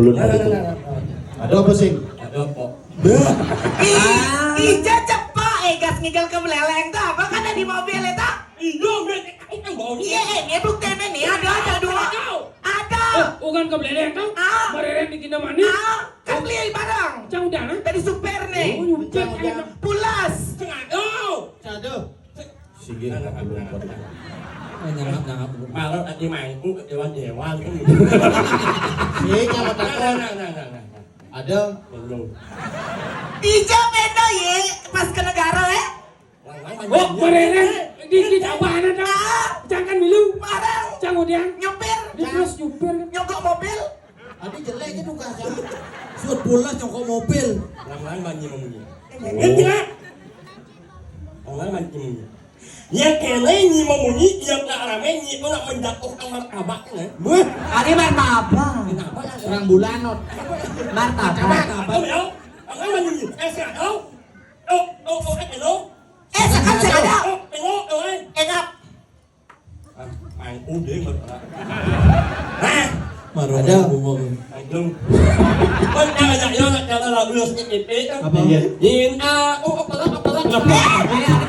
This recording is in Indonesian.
Belum ada itu. Ada apa sih? Ada apa? Ija cepat gas ngigal ke beleleng tuh apa kan ada di mobil itu? Iya, kan bau Iya, ini bukti nih ada dua. Ada. Ugan ke beleleng tau? Ah. Mareren di kina mani. Kan beli barang. Cang udah nah. Tadi super nih. Oh, nyumpet aja. Pulas. Aduh. Aduh. Sige, belum pada. Nyangap. Malah tadi main dewan-dewan kan. Sige, nyawa takon. Nah. Ada. Belum. Ija beda ye pas ke negara ya. Oh, mareren di apaan ada? Jangan milu. Barang. Cang udah. Nyopir. Di terus nyupir. Nyogok mobil. Adi jelek itu duka siapa? Suat bola nyokok mobil. Orang-orang banyak memuji. Enggak. Orang banyak memuji. Yang kene nyi memuji, yang tak rame nyi itu nak menjatuhkan martabak kan? Wah, Hari martabak. Kenapa ya? orang bulanot. Martabak. Tahu ya? Orang memuji. Sekarang tahu? Hello. Sekarang saya ada. Hello. Enak. Ang udah nggak? Nah. Ada. Belum. Kan ada yang nak jalan lalu sedikit. Apa ya? Yin apa? Apa?